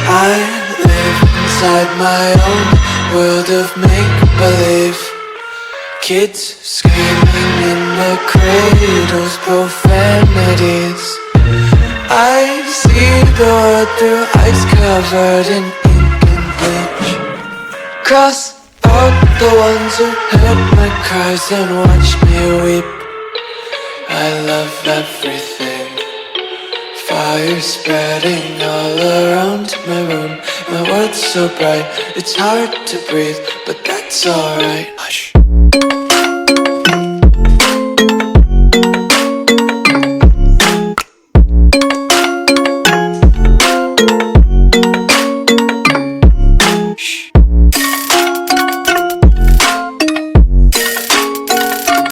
I live inside my own world of make-believe. Kids screaming in their cradles, profanities. I see the world through eyes covered in ink and bleach. Cross out the ones who heard my cries and watched me weep. I love everything. Fire spreading all around my room. My world's so bright, it's hard to breathe, but that's alright. Hush.